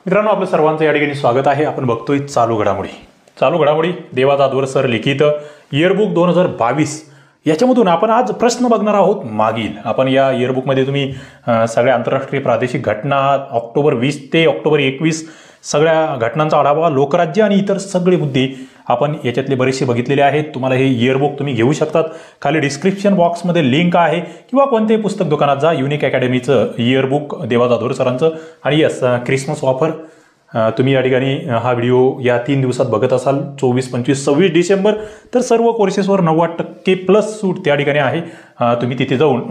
मित्रांनो, आपलं सर्वांचं या ठिकाणी स्वागत आहे. आपण बघतोय चालू घडामोडी देवा जाधवर सर लिखित इयरबुक 2022 याच्यामधून आपण आज प्रश्न बघणार आहोत. मागील आपण या इयरबुकमध्ये तुम्ही सगळ्या आंतरराष्ट्रीय प्रादेशिक घटना ऑक्टोबर 20 ते ऑक्टोबर 21 सगळ्या घटनांचा आढावा, लोकराज्य आणि इतर सगळे मुद्दे आपण याच्यातले बरेचसे बघितलेले आहेत. तुम्हाला हे इयरबुक तुम्ही घेऊ शकतात. खाली डिस्क्रिप्शन बॉक्समध्ये लिंक आहे किंवा कोणत्याही पुस्तक दुकानात जा. युनिक अकॅडमीचं इयरबुक देवा जाधवर सरांचं आणि यस क्रिसमस ऑफर तुम्ही या ठिकाणी हा व्हिडिओ या 3 दिवसात बघत असाल 24, 25, 26 डिसेंबर तर सर्व कोर्सेसवर 90% प्लस सूट त्या ठिकाणी आहे. तुम्ही तिथे जाऊन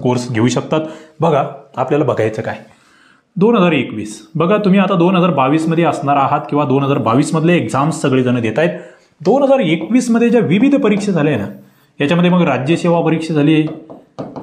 कोर्स घेऊ शकतात. बघा आपल्याला बघायचं काय 2021 बघा तुम्ही आता 2022 मध्ये असणार आहात किंवा 2022 मधले एक्झाम्स सगळेजण देत आहेत. 2021 मध्ये ज्या विविध परीक्षा झाल्या ना याच्यामध्ये मग राज्यसेवा परीक्षा झाली,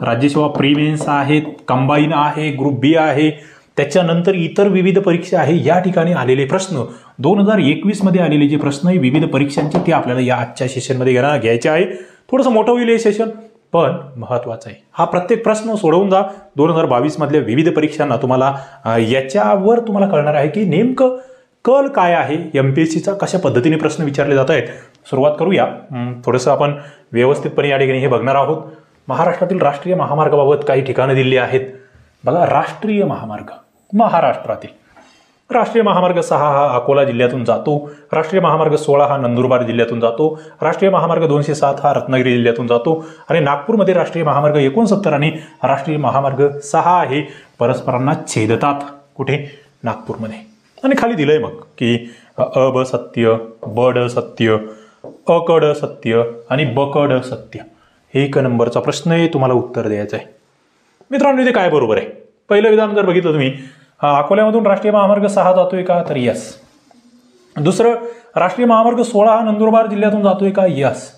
राज्यसेवा प्रीमेन्स आहेत, कंबाईन आहे, ग्रुप बी आहे, त्याच्यानंतर इतर विविध परीक्षा आहे. या ठिकाणी आलेले प्रश्न 2021 मध्ये आलेले जे प्रश्न आहे विविध परीक्षांचे ते आपल्याला या आजच्या सेशनमध्ये घ्यायचे आहे. थोडंसं मोठं होईल हे सेशन पण महत्वाचं आहे. हा प्रत्येक प्रश्न सोडवून जा. 2022 मधल्या विविध परीक्षांना तुम्हाला याच्यावर तुम्हाला कळणार आहे की नेमकं कल काय आहे, एमपीएससीचा कशा पद्धतीने प्रश्न विचारले जात आहेत. सुरुवात करूया. थोडंसं आपण व्यवस्थितपणे या ठिकाणी हे बघणार आहोत. महाराष्ट्रातील राष्ट्रीय महामार्गाबाबत काही ठिकाणं दिली आहेत. बघा राष्ट्रीय महामार्ग महाराष्ट्रातील राष्ट्रीय महामार्ग 6 हा अकोला जिल्ह्यातून जातो, राष्ट्रीय महामार्ग 16 हा नंदुरबार जिल्ह्यातून जातो, राष्ट्रीय महामार्ग 207 हा रत्नागिरी जिल्ह्यातून जातो आणि नागपूरमध्ये राष्ट्रीय महामार्ग 69 आणि राष्ट्रीय महामार्ग 6 हे परस्परांना छेदतात. कुठे? नागपूरमध्ये. आणि खाली दिलंय मग की अ ब सत्य, बड सत्य, अकड सत्य आणि बकड सत्य. 1 नंबरचा प्रश्न आहे, तुम्हाला उत्तर द्यायचं आहे. मित्रांनो इथे काय बरोबर आहे? पहिलं विधान जर बघितलं तुम्ही अकोल्यामधून राष्ट्रीय महामार्ग 6 जातोय का, तर यस. दुसरं राष्ट्रीय महामार्ग 16 हा नंदुरबार जिल्ह्यातून जातोय का, यस.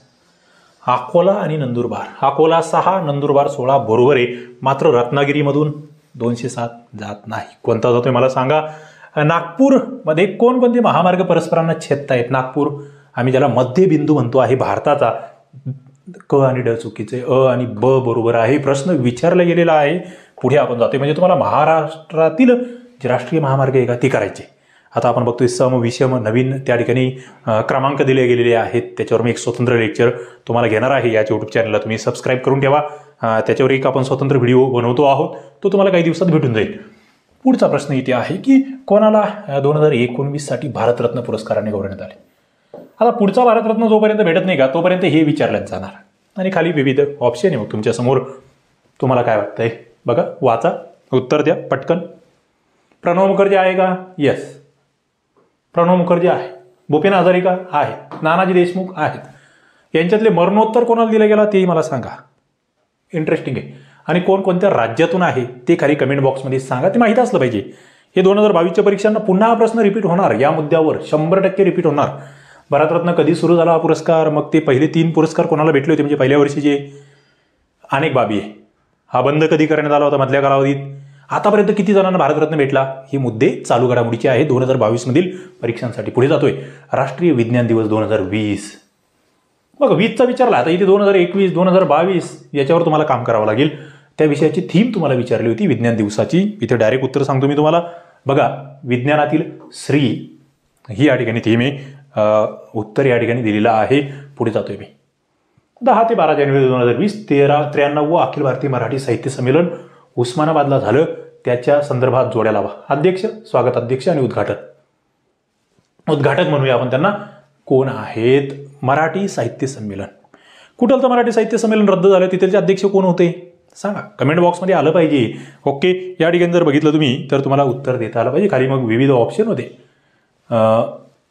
अकोला आणि नंदुरबार, अकोला 6 नंदुरबार 16 बरोबर आहे. मात्र रत्नागिरीमधून 207 जात नाही. कोणता जातोय मला सांगा. नागपूरमध्ये कोणकोणते महामार्ग परस्परांना छेदतायत? नागपूर आम्ही ज्याला मध्यबिंदू म्हणतो आहे भारताचा. क आणि ड चुकीचे, अ आणि ब बरोबर आहे. प्रश्न विचारला गेलेला आहे. पुढे आपण जातोय म्हणजे तुम्हाला महाराष्ट्रातील जे राष्ट्रीय महामार्ग आहे का ते करायचे. आता आपण बघतोय सम विषम नवीन त्या ठिकाणी क्रमांक दिले गेलेले आहेत. त्याच्यावर मी एक स्वतंत्र लेक्चर तुम्हाला घेणार आहे. याच्या युट्यूब चॅनलला तुम्ही सबस्क्राईब करून ठेवा. त्याच्यावर एक आपण स्वतंत्र व्हिडिओ बनवतो आहोत, तो तुम्हाला काही दिवसात भेटून जाईल. पुढचा प्रश्न इथे आहे की कोणाला 2019 साठी भारतरत्न पुरस्काराने गौरवण्यात आले. आता पुढचा भारतरत्न जोपर्यंत भेटत नाही का तोपर्यंत हे विचारल्यात जाणार. आणि खाली विविध ऑप्शन आहे मग तुमच्या समोर. तुम्हाला काय वाटतंय बघा, वाचा, उत्तर द्या पटकन. प्रणव मुखर्जी आहे का? येस, प्रणव मुखर्जी आहे. भूपेन हजारिका आहेत. नानाजी देशमुख आहेत. यांच्यातले मरणोत्तर कोणाला दिला गेला तेही मला सांगा. इंटरेस्टिंग आहे. आणि कोणत्या राज्यातून आहे ते खाली कमेंट बॉक्समध्ये सांगा. ते माहीत असलं पाहिजे. हे 2022च्या परीक्षांना पुन्हा हा प्रश्न रिपीट होणार. या मुद्द्यावर 100% रिपीट होणार. भारतरत्न कधी सुरू झाला हा पुरस्कार, मग ते पहिले 3 पुरस्कार कोणाला भेटले होते म्हणजे पहिल्या वर्षीचे, अनेक बाबी आहे. हा बंद कधी करण्यात आला होता मधल्या कालावधीत, आतापर्यंत किती जणांना भारतरत्न भेटला, हे मुद्दे चालू घडामोडीचे आहे 2022 मधील परीक्षांसाठी. पुढे जातोय राष्ट्रीय विज्ञान दिवस 2020. बघा 20चा विचारला, आता इथे 2021 2022 याच्यावर तुम्हाला काम करावं लागेल. त्या विषयाची थीम तुम्हाला विचारली होती विज्ञान दिवसाची. इथे डायरेक्ट उत्तर सांगतो मी तुम्हाला. बघा विज्ञानातील श्री ही या ठिकाणी थीम आहे. उत्तर या ठिकाणी दिलेलं आहे. पुढे जातोय मी. 10 ते 12 जानेवारी 2020 93व अखिल भारतीय मराठी साहित्य संमेलन उस्मानाबादला झालं. त्याच्या संदर्भात जोड्या लावा. अध्यक्ष, स्वागत अध्यक्ष आणि उद्घाटक म्हणूया आपण त्यांना. कोण आहेत? मराठी साहित्य संमेलन. कुठलं मराठी साहित्य संमेलन रद्द झालं तिथलचे अध्यक्ष कोण होते सांगा. कमेंट बॉक्समध्ये आलं पाहिजे. ओके, या ठिकाणी जर बघितलं तुम्ही तर तुम्हाला उत्तर देता आलं पाहिजे. खाली मग विविध ऑप्शन होते,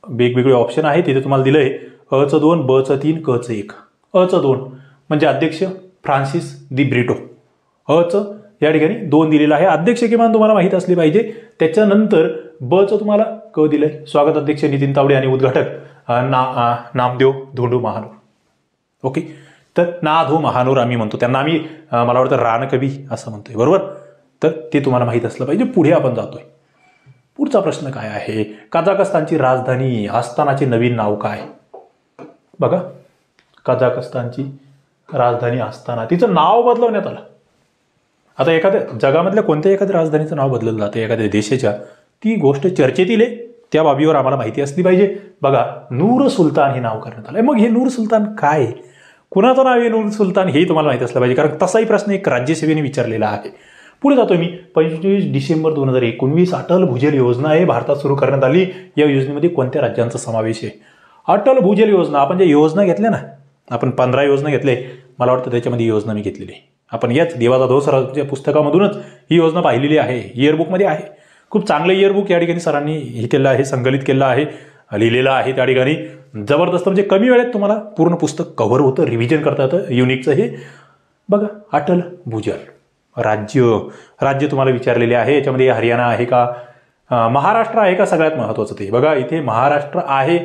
वेगवेगळे ऑप्शन आहे. तिथे तुम्हाला दिलंय अ चं 2, ब चं 3, क चं 1. अ चं 2 म्हणजे अध्यक्ष फ्रान्सिस दी ब्रिटो. अ चं या ठिकाणी 2 दिलेलं आहे. अध्यक्ष किमान तुम्हाला माहीत असले पाहिजे. त्याच्यानंतर ब चं तुम्हाला क दिलंय, स्वागत अध्यक्ष नितीन तावडे आणि उद्घाटक नामदेव धोंडू महानोर. ओके, तर ना धो महानोर आम्ही म्हणतो त्यांना. आम्ही मला वाटतं रानकवी असं म्हणतोय, बरोबर. तर ते तुम्हाला माहीत असलं पाहिजे. पुढे आपण जातोय. पुढचा प्रश्न काय आहे? कझाकस्तानची राजधानी आस्थानाचे नवीन नाव काय? बघा कझाकस्तानची राजधानी आस्थाना, तिचं नाव बदलवण्यात आलं. आता एखाद्या जगामधल्या कोणत्याही एखाद्या राजधानीचं नाव बदललं जातं एखाद्या देशाच्या, ती गोष्ट चर्चेतील आहे, त्या बाबीवर आम्हाला माहिती असली पाहिजे. बघा, नूर सुलतान हे नाव करण्यात आलंय. मग हे नूर सुलतान काय आहे, कुणाचं नाव आहे नूर सुलतान, हे तुम्हाला माहिती असलं पाहिजे, कारण तसाही प्रश्न एक राज्यसेवेने विचारलेला आहे. पुढे जातोय मी. 25 डिसेंबर 2019 अटल भूजल योजना आहे भारतात सुरू करण्यात आली. या योजनेमध्ये कोणत्या राज्यांचा समावेश आहे? अटल भूजल योजना. आपण ज्या योजना घेतल्या ना, आपण 15 योजना घेतले, मला वाटतं त्याच्यामध्ये योजना मी घेतलेली आहे. आपण याच देवाचा धो सरांच्या पुस्तकामधूनच ही योजना पाहिलेली आहे, इयरबुकमध्ये आहे. खूप चांगलं इयरबुक या ठिकाणी सरांनी हे केलं आहे, संकलित केलं आहे, लिहिलेलं आहे त्या ठिकाणी. जबरदस्त, म्हणजे कमी वेळेत तुम्हाला पूर्ण पुस्तक कव्हर होतं, रिव्हिजन करता येतं. युनिकचं हे बघा. अटल भूजल राज्य तुम्हाला विचारलेले आहे. याच्यामध्ये हरियाणा आहे का, महाराष्ट्र आहे का, सगळ्यात महत्त्वाचं ते बघा. इथे महाराष्ट्र आहे.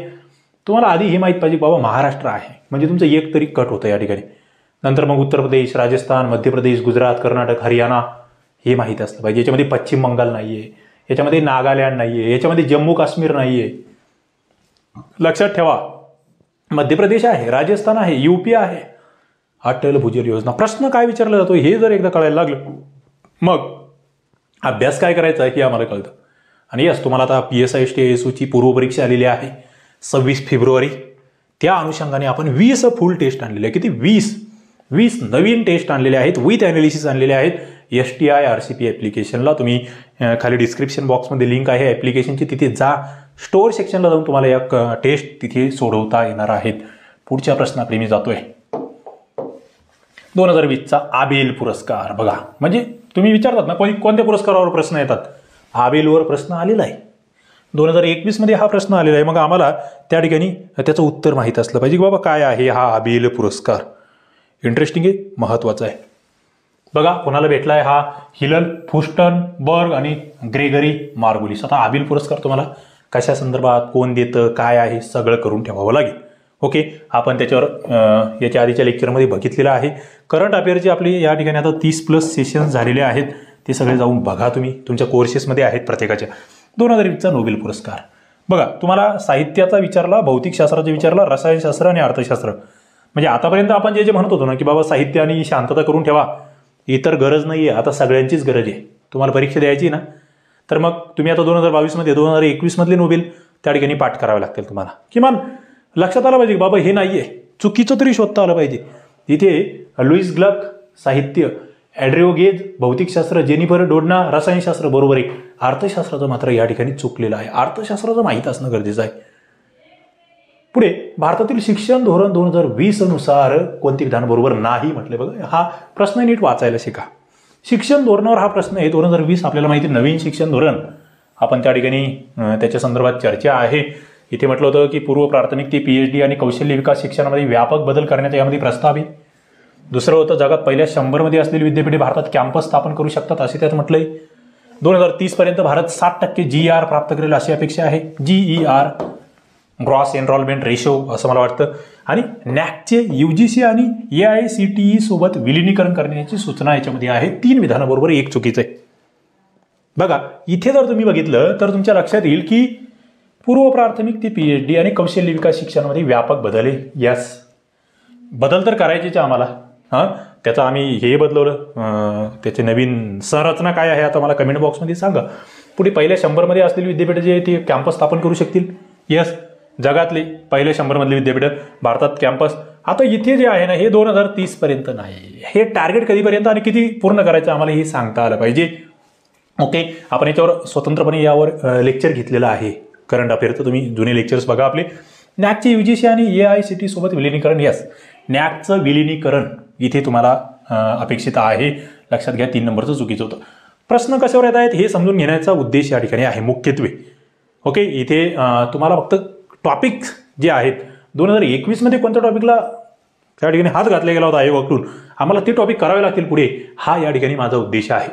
तुम्हाला आधी हे माहीत पाहिजे बाबा महाराष्ट्र आहे, म्हणजे तुमचं एक तरी कट होतं या ठिकाणी. नंतर मग उत्तर प्रदेश, राजस्थान, मध्य प्रदेश, गुजरात, कर्नाटक, हरियाणा हे माहीत असलं पाहिजे. याच्यामध्ये पश्चिम बंगाल नाही आहे, याच्यामध्ये नागालँड नाही आहे, याच्यामध्ये जम्मू काश्मीर नाही आहे. लक्षात ठेवा, मध्य प्रदेश आहे, राजस्थान आहे, यूपी आहे. अटल भूजल योजना. प्रश्न काय विचारला जातो हे जर एकदा कळायला लागलं, मग अभ्यास काय करायचा हे आम्हाला कळतं. आणि यस, तुम्हाला आता PSI STSOची पूर्वपरीक्षा आलेली आहे 26 फेब्रुवारी. त्या अनुषंगाने आपण 20 फुल टेस्ट आणलेले आहे. किती? 20 नवीन टेस्ट आणलेले आहेत, विथ ॲनालिसिस आणलेले आहेत. STI RCP ॲप्लिकेशनला तुम्ही खाली डिस्क्रिप्शन बॉक्समध्ये लिंक आहे ॲप्लिकेशनची, तिथे जा. स्टोअर सेक्शनला जाऊन तुम्हाला या टेस्ट तिथे सोडवता येणार आहेत. पुढच्या प्रश्नाकडे मी जातोय. 2020चा आबेल पुरस्कार. बघा, म्हणजे तुम्ही विचारतात ना कोणत्या पुरस्कारावर प्रश्न येतात, आबेलवर प्रश्न आलेला आहे. 2021 मध्ये हा प्रश्न आलेला आहे. मग आम्हाला त्या ठिकाणी त्याचं उत्तर माहीत असलं पाहिजे की बाबा काय आहे हा आबेल पुरस्कार. इंटरेस्टिंग आहे, महत्त्वाचा आहे. बघा, कोणाला भेटला आहे हा? हिलल फुस्टनबर्ग आणि ग्रेगरी मार्गुलिस. आता आबेल पुरस्कार तुम्हाला कशा संदर्भात, कोण देतं, काय आहे, सगळं करून ठेवावं लागेल. ओके, आपण त्याच्यावर याच्या आधीच्या लेक्चरमध्ये बघितलेलं आहे. करंट अफेअरचे आपले या ठिकाणी आता 30+ सेशन्स झालेले आहेत. ते सगळे जाऊन बघा, तुम्ही तुमच्या कोर्सेसमध्ये आहेत प्रत्येकाच्या. 2020चा नोबेल पुरस्कार. बघा, तुम्हाला साहित्याचा विचारला, भौतिकशास्त्राचा विचारला, रसायनशास्त्र आणि अर्थशास्त्र. म्हणजे आतापर्यंत आपण जे म्हणत होतो ना की बाबा साहित्य आणि शांतता करून ठेवा, इतर गरज नाही आहे, आता सगळ्यांचीच गरज आहे. तुम्हाला परीक्षा द्यायची ना, तर मग तुम्ही आता 2022 मध्ये 2021 मधले नोबेल त्या ठिकाणी पाठ करावे लागतील तुम्हाला. किमान लक्षात आलं पाहिजे बाबा हे नाहीये, चुकीचं तरी शोधता आलं पाहिजे. इथे लुईस ग्लक साहित्य, ॲड्रिओ गेज भौतिकशास्त्र, जेनिफर डोडना रसायनशास्त्र बरोबर आहे. अर्थशास्त्राचं मात्र या ठिकाणी चुकलेलं आहे. अर्थशास्त्राचं माहीत असणं गरजेचं आहे. पुढे भारतातील शिक्षण धोरण 2020 नुसार कोणते विधान बरोबर नाही म्हटले. बघा, हा प्रश्न नीट वाचायला शिका. शिक्षण धोरणावर हा प्रश्न आहे. 2020 आपल्याला माहिती नवीन शिक्षण धोरण, आपण त्या ठिकाणी त्याच्या संदर्भात चर्चा आहे. इथे म्हटलं होतं की पूर्व प्राथमिक ते PhD आणि कौशल्य विकास शिक्षणामध्ये व्यापक बदल करण्यात यामध्ये प्रस्ताव आहे. दुसरं होतं जगात पहिल्या 100 मध्ये असलेली विद्यापीठे भारतात कॅम्पस स्थापन करू शकतात असे त्यात म्हटलंय. 2030 पर्यंत भारत 60% GER प्राप्त करेल अशी अपेक्षा आहे. GER ग्रॉस एनरोलमेंट रेशो असं मला वाटतं. आणि नॅकचे UGC आणि AICTE सोबत विलिनीकरण करण्याची सूचना याच्यामध्ये आहे. 3 विधानाबरोबर एक चुकीचं आहे. बघा, इथे जर तुम्ही बघितलं तर तुमच्या लक्षात येईल की पूर्व प्राथमिक ते PhD आणि कौशल्य विकास शिक्षणामध्ये व्यापक बदल आहे. यस, बदल तर करायचेच आम्हाला. त्याचं आम्ही हे बदलवलं, त्याचे नवीन संरचना काय आहे आता मला कमेंट बॉक्समध्ये सांगा. पुढे पहिल्या 100 मध्ये असलेली विद्यापीठ जे आहे ते कॅम्पस स्थापन करू शकतील. यस, जगातले पहिल्या 100 मधले विद्यापीठ भारतात कॅम्पस. आता इथे जे आहे ना हे 2030 पर्यंत नाही. हे टार्गेट कधीपर्यंत आणि किती पूर्ण करायचं आम्हाला हे सांगता आलं पाहिजे. ओके, आपण याच्यावर स्वतंत्रपणे यावर लेक्चर घेतलेलं आहे. करंट अफेअरचं तुम्ही जुने लेक्चर्स बघा आपले. नॅकचे UGC आणि AICTE सोबत विलिनीकरण. यस, नॅकचं विलिनीकरण इथे तुम्हाला अपेक्षित आहे. लक्षात घ्या, 3 नंबरचं चुकीचं होतं. प्रश्न कशावर येत आहेत हे समजून घेण्याचा उद्देश या ठिकाणी आहे मुख्यत्वे. ओके, इथे तुम्हाला फक्त टॉपिक जे आहेत 2021 मध्ये कोणत्या टॉपिकला त्या ठिकाणी हात घातला गेला होता आयोगाकडून, आम्हाला ते टॉपिक करावे लागतील पुढे, हा या ठिकाणी माझा उद्देश आहे.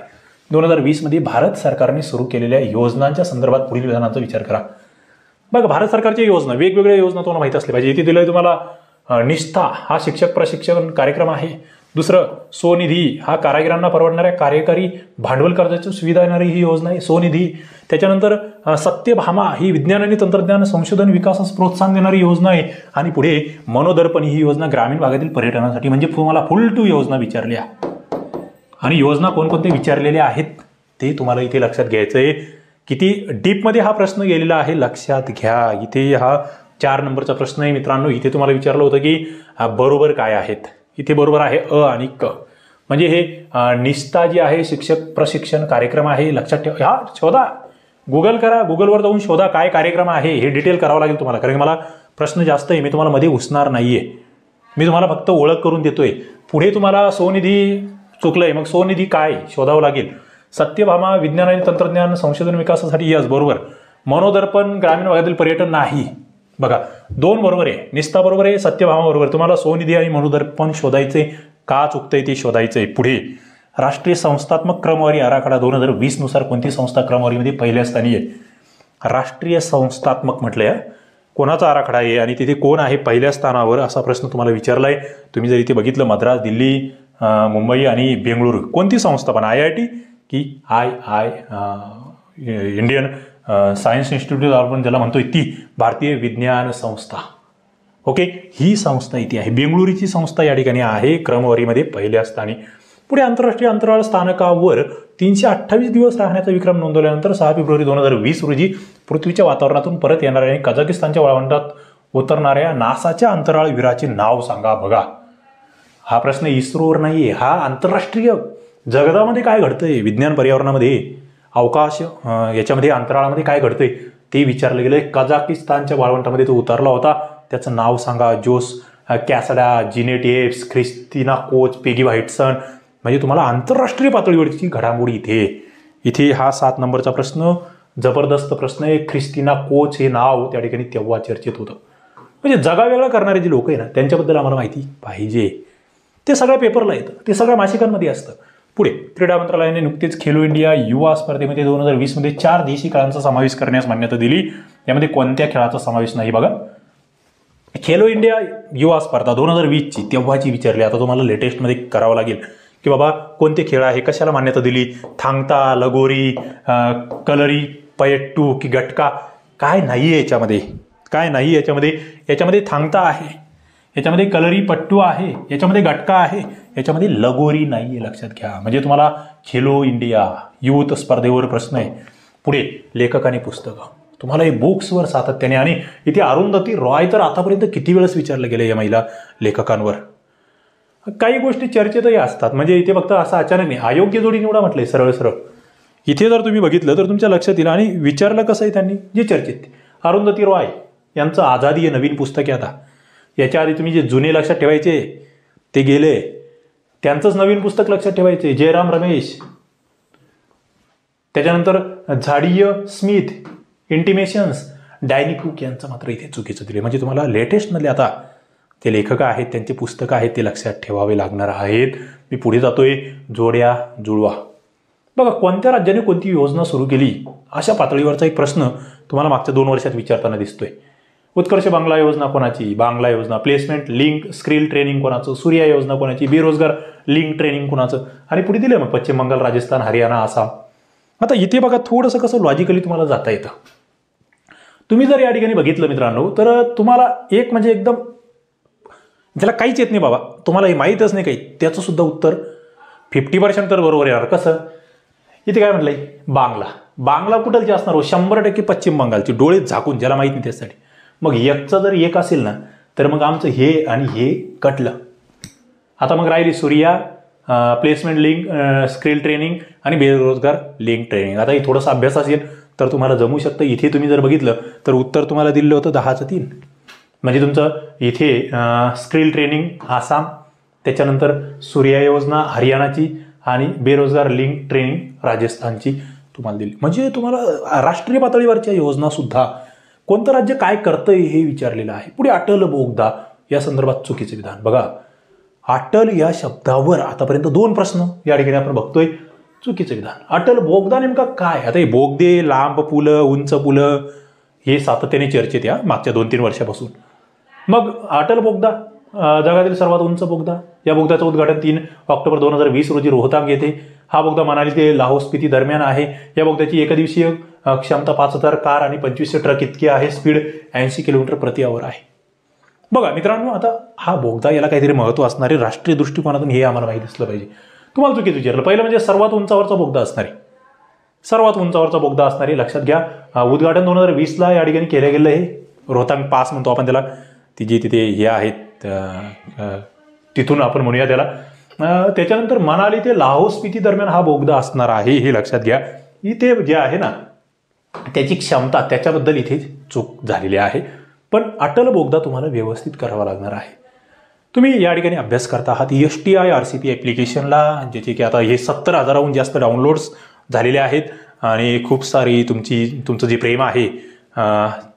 2020 मध्ये भारत सरकारने सुरू केलेल्या योजनांच्या संदर्भात पुढील विधानांचा विचार करा. बघा, भारत सरकारच्या योजना, वेगवेगळ्या योजना तुम्हाला माहिती असल्या पाहिजे. इथे दिलंय तुम्हाला निष्ठा हा शिक्षक प्रशिक्षण कार्यक्रम आहे. दुसरं स्वनिधी हा कारागिरांना परवडणाऱ्या कार्यकारी भांडवल कर्जाची सुविधा देणारी ही योजना आहे, स्वनिधी. त्याच्यानंतर सत्यभामा ही विज्ञान आणि तंत्रज्ञान संशोधन विकासास प्रोत्साहन देणारी योजना आहे. आणि पुढे मनोदर्पण ही योजना ग्रामीण भागातील पर्यटनासाठी, म्हणजे तुम्हाला फुल टू योजना विचारल्या. आणि योजना कोणकोणते विचारलेल्या आहेत ते तुम्हाला इथे लक्षात घ्यायचं आहे किती डीपमध्ये हा प्रश्न गेलेला आहे लक्षात घ्या. इथे हा 4 नंबरचा प्रश्न आहे मित्रांनो. इथे तुम्हाला विचारलं होतं की बरोबर काय आहेत. इथे बरोबर आहे अ आणि क. म्हणजे हे निस्ता जी आहे शिक्षक प्रशिक्षण कार्यक्रम आहे. लक्षात ठेवा. हा शोधा, गुगल करा, गुगलवर जाऊन शोधा काय कार्यक्रम आहे. हे डिटेल करावं लागेल तुम्हाला, कारण की मला प्रश्न जास्त आहे. मी तुम्हाला मध्ये घुसणार नाहीये. मी तुम्हाला फक्त ओळख करून देतोय. पुढे तुम्हाला स्वनिधी चुकलंय, मग स्वनिधी काय शोधावं लागेल. सत्यभामा विज्ञान आणि तंत्रज्ञान संशोधन विकासासाठी यस बरोबर. मनोदर्पण ग्रामीण भागातील पर्यटन नाही. बघा 2 बरोबर आहे. निस्ता बरोबर आहे, सत्यभामा बरोबर. तुम्हाला स्वनिधी आणि मनोदर्पण शोधायचे. का चुकतंय ते शोधायचंय. पुढे राष्ट्रीय संस्थात्मक क्रमवारी आराखडा 2020 नुसार कोणती संस्था क्रमवारीमध्ये पहिल्या स्थानी आहे. राष्ट्रीय संस्थात्मक म्हटलंय. कोणाचा आराखडा आहे आणि तिथे कोण आहे पहिल्या स्थानावर, असा प्रश्न तुम्हाला विचारलाय. तुम्ही जर इथे बघितलं मद्रास, दिल्ली, मुंबई आणि बेंगळुरू, कोणती संस्था पण IIT की इंडियन सायन्स इन्स्टिट्यूट आपण ज्याला म्हणतोय ती भारतीय विज्ञान संस्था. ओके, ही संस्था इथे आहे. बेंगळुरूची संस्था या ठिकाणी आहे क्रमवारीमध्ये पहिल्या स्थानी. पुढे आंतरराष्ट्रीय अंतराळ स्थानकावर 328 दिवस राहण्याचा विक्रम नोंदवल्यानंतर 6 फेब्रुवारी 2020 रोजी पृथ्वीच्या वातावरणातून परत येणाऱ्या आणि कझाकिस्तानच्या वाळवंटात उतरणाऱ्या नासाच्या अंतराळवीराचे नाव सांगा. बघा हा प्रश्न इस्रोवर नाहीये, हा आंतरराष्ट्रीय जगतामध्ये काय घडतंय, विज्ञान पर्यावरणामध्ये, अवकाश याच्यामध्ये अंतराळामध्ये काय घडतंय ते विचारलं गेलंय. कझाकिस्तानच्या वाळवंटामध्ये तो उतरला होता. त्याचं नाव सांगा. Jose कॅसडा, Jeanette apps, Cristina coach, पेगी व्हाइटसन. म्हणजे तुम्हाला आंतरराष्ट्रीय पातळीवरची घडामोडी इथे हा 7 नंबरचा प्रश्न जबरदस्त प्रश्न आहे. ख्रिस्तिना कोच हे नाव त्या ठिकाणी तेव्हा चर्चेत होतं. म्हणजे जगावेगळा करणारे जे लोक आहे ना त्यांच्याबद्दल आम्हाला माहिती पाहिजे. ते सगळ्या पेपरला येतं, ते सगळ्या मासिकांमध्ये असतं. पुढे क्रीडा मंत्रालयाने नुकतेच खेलो इंडिया युवा स्पर्धेमध्ये 2020 मध्ये 4 देशी खेळांचा समावेश करण्यास मान्यता दिली. यामध्ये कोणत्या खेळाचा समावेश नाही. बघा खेलो इंडिया युवा स्पर्धा 2020 ची तेव्हाची विचारली. आता तुम्हाला लेटेस्टमध्ये करावं लागेल की बाबा कोणते खेळ आहे, कशाला मान्यता दिली. थांगता, लगोरी, कलरी, पयट्टू की गटका. काय नाहीये याच्यामध्ये, काय नाही याच्यामध्ये. याच्यामध्ये थांगता आहे, याच्यामध्ये कलरी पट्टू आहे, याच्यामध्ये गटका आहे, याच्यामध्ये लगोरी नाहीये. लक्षात घ्या. म्हणजे तुम्हाला खेलो इंडिया युथ स्पर्धेवर प्रश्न आहे. पुढे लेखक आणि पुस्तकं. तुम्हाला हे बुक्सवर सातत्याने, आणि इथे अरुंधती रॉय तर आतापर्यंत किती वेळेस विचारलं गेलं या महिला लेखकांवर. काही गोष्टी चर्चेतही असतात. म्हणजे इथे फक्त असं अचानक नाही. अयोग्य जोडी निवडा म्हटलंय सरळ सरळ. इथे जर तुम्ही बघितलं तर तुमच्या लक्षात येईल. आणि विचारलं कसं आहे त्यांनी जे चर्चेत. अरुंधती रॉय यांचं आझादी हे नवीन पुस्तक आहे. आता याच्या आधी तुम्ही जे जुने लक्षात ठेवायचे ते गेले. त्यांचंच नवीन पुस्तक लक्षात ठेवायचे. जयराम रमेश. त्याच्यानंतर झाडीय स्मिथ इंटिमेशन्स. डायनी क्रूक यांचं मात्र इथे चुकीचं दिले. म्हणजे तुम्हाला लेटेस्टमधले आता ते लेखक आहेत, त्यांची पुस्तकं आहेत, ते लक्षात ठेवावे लागणार आहेत. मी पुढे जातोय. जोड्या जुळवा. बघा कोणत्या राज्याने कोणती योजना सुरू केली, अशा पातळीवरचा एक प्रश्न तुम्हाला मागच्या 2 वर्षात विचारताना दिसतोय. उत्कर्ष बांगला योजना कोणाची, बांगला योजना. प्लेसमेंट लिंक स्किल ट्रेनिंग कोणाचं, सूर्या योजना कोणाची. बेरोजगार लिंक ट्रेनिंग कोणाचं. आणि पुढे दिलं मग पश्चिम बंगाल, राजस्थान, हरियाणा, आसाम. आता इथे बघा थोडंसं कसं लॉजिकली तुम्हाला जाता येतं. तुम्ही जर या ठिकाणी बघितलं मित्रांनो तर तुम्हाला एक म्हणजे एकदम ज्याला काहीच येत नाही बाबा, तुम्हाला हे माहीतच नाही काही, त्याचं सुद्धा उत्तर 50% तर बरोबर येणार. कसं इथे काय म्हटलंय, बांगला. बांगला कुठलची असणार हो, 100% पश्चिम बंगालची. डोळे झाकून, ज्याला माहित नाही त्यासाठी. मग एकचं जर एक असेल ना तर मग आमचं हे आणि हे कटलं. आता मग राहिली Surya, placement link skill training आणि बेरोजगार लिंक ट्रेनिंग. आता हे थोडासा अभ्यास असेल तर तुम्हाला जमू शकतं. इथे तुम्ही जर बघितलं तर उत्तर तुम्हाला दिलं होतं 10/3. म्हणजे तुमचं इथे स्किल ट्रेनिंग आसाम, त्याच्यानंतर सूर्या योजना हरियाणाची आणि बेरोजगार लिंक ट्रेनिंग राजस्थानची तुम्हाला दिली. म्हणजे तुम्हाला राष्ट्रीय पातळीवरच्या योजना सुद्धा कोणतं राज्य काय करतंय हे विचारलेलं आहे. पुढे अटल बोगदा या संदर्भात चुकीचं विधान. बघा अटल या शब्दावर आतापर्यंत 2 प्रश्न या ठिकाणी आपण बघतोय. चुकीचं विधान. अटल बोगदा नेमका काय. आता हे बोगदे, लांब पुलं, उंच पुलं हे सातत्याने चर्चेत या मागच्या 2-3 वर्षापासून. मग अटल बोगदा जगातील सर्वात उंच बोगदा. या बोगद्याचं उद्घाटन 3 ऑक्टोबर 2020 रोजी रोहतांग येथे. हा बोगदा मनाली ते लाहोर स्पिती दरम्यान आहे. या बोगद्याची एकदिवसीय क्षमता 5000 कार आणि 2500 ट्रक इतकी आहे. स्पीड 80 किलोमीटर प्रति आवर आहे. बघा मित्रांनो, आता हा बोगदा याला काहीतरी महत्व असणारे राष्ट्रीय दृष्टिकोनातून हे आम्हाला माहिती असलं पाहिजे. तुम्हाला चुकीचं विचारलं. पहिलं म्हणजे सर्वात उंचावरचा बोगदा असणार आहे. सर्वात उंचावरचा बोगदा असणार आहे, लक्षात घ्या. उद्घाटन 2020ला या ठिकाणी केलं गेलं आहे. रोहतांग पास म्हणतो आपण त्याला, ती जी तिथे हे आहेत तिथून आपण म्हणूया त्याला. त्याच्यानंतर मनाली ते लाहोर स्पिती दरम्यान हा बोगदा असणार आहे, हे लक्षात घ्या. इथे जे आहे ना त्याची क्षमता, त्याच्याबद्दल इथे चूक झालेली आहे. पण अटल बोगदा तुम्हाला व्यवस्थित करावा लागणार आहे. तुम्ही या ठिकाणी अभ्यास करता आहात STI-RCP ॲप्लिकेशनला, ज्याचे की आता हे 70,000हून जास्त डाउनलोड्स झालेले आहेत आणि खूप सारी तुमचं जे प्रेम आहे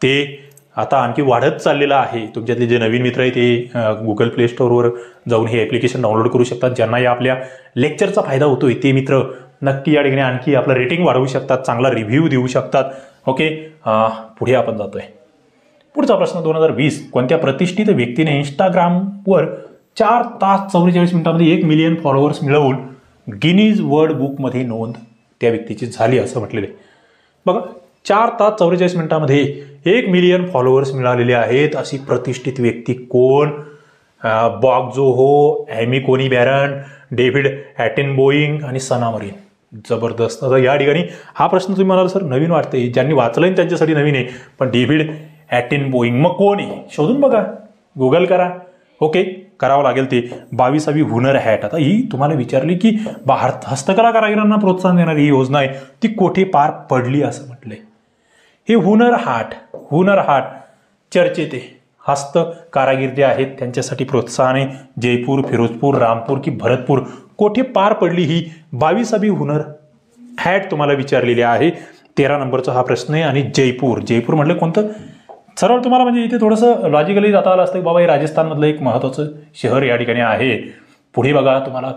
ते आता आणखी वाढत चाललेलं आहे. तुमच्यातले जे नवीन मित्र आहे ते गुगल प्ले स्टोअरवर जाऊन हे ॲप्लिकेशन डाउनलोड करू शकतात. ज्यांना या आपल्या लेक्चरचा फायदा होतोय ते मित्र नक्की या ठिकाणी आणखी आपलं रेटिंग वाढवू शकतात, चांगला रिव्ह्यू देऊ शकतात. ओके, पुढे आपण जातोय. पुढचा प्रश्न 2020 कोणत्या प्रतिष्ठित व्यक्तीने इंस्टाग्रामवर 4 तास 44 मिनिटांमध्ये 1 मिलियन फॉलोअर्स मिळवून गिनीज वर्ल्ड बुकमध्ये नोंद त्या व्यक्तीची झाली असं म्हटलेलं आहे. बघा, 4 तास 44 मिनिटांमध्ये 1 मिलियन फॉलोअर्स मिळालेले आहेत. अशी प्रतिष्ठित व्यक्ती कोण? बॉग जोहो, ॲमी कोनी बॅरन, डेव्हिड ॲटेनबोईंग आणि सना मरीन. जबरदस्त. आता या ठिकाणी हा प्रश्न तुम्ही म्हणाल सर नवीन वाटते, ज्यांनी वाचलंय त्यांच्यासाठी नवीन आहे, पण डेव्हिड ॲटेनबोईंग मग कोण आहे शोधून बघा, गुगल करा. ओके, करावं लागेल ते. 22वी हुनर हॅट. आता ही तुम्हाला विचारली की भारत हस्तकला कारागिरांना प्रोत्साहन देणारी ही योजना आहे, ती कोठे पार पडली असं म्हटलंय. हे हुनर हाट चर्चेत आहे. हस्त कारागीर जे आहेत त्यांच्यासाठी प्रोत्साहन आहे. जयपूर, फिरोजपूर, रामपूर की भरतपूर, कोठे पार पडली ही 22वी हुनर हॅट तुम्हाला विचारलेली आहे. 13 नंबरचा हा प्रश्न आहे. आणि जयपूर म्हटलं कोणतं? सरळ तुम्हाला म्हणजे इथे थोडंसं लॉजिकली जाता आलं असतं की बाबा हे राजस्थानमधलं एक महत्त्वाचं शहर या ठिकाणी आहे. पुढे बघा, तुम्हाला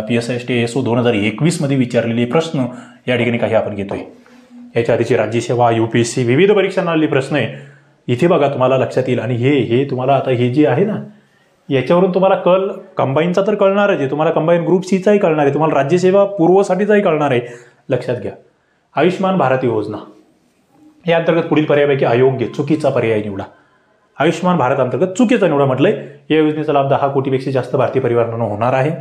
PSI SO 2021 मध्ये विचारलेले प्रश्न या ठिकाणी काही आपण घेतोय. याच्या आधीची राज्यसेवा, UPSC विविध परीक्षांना आलेले प्रश्न आहे. इथे बघा तुम्हाला लक्षात येईल. आणि हे तुम्हाला आता हे जे आहे ना याच्यावरून तुम्हाला कंबाईनचा तर कळणारच आहे, तुम्हाला कंबाईन ग्रुप Cचाही कळणार आहे, तुम्हाला राज्यसेवा पूर्वसाठीचाही कळणार आहे. लक्षात घ्या. आयुष्यमान भारत योजना या अंतर्गत पुढील पर्यायापैकी अयोग्य चुकीचा पर्याय निवडा. आयुष्यमान भारत अंतर्गत चुकीचा निवडा म्हटलंय. या योजनेचा लाभ 10 कोटीपेक्षा जास्त भारतीय परिवारांना होणार आहे.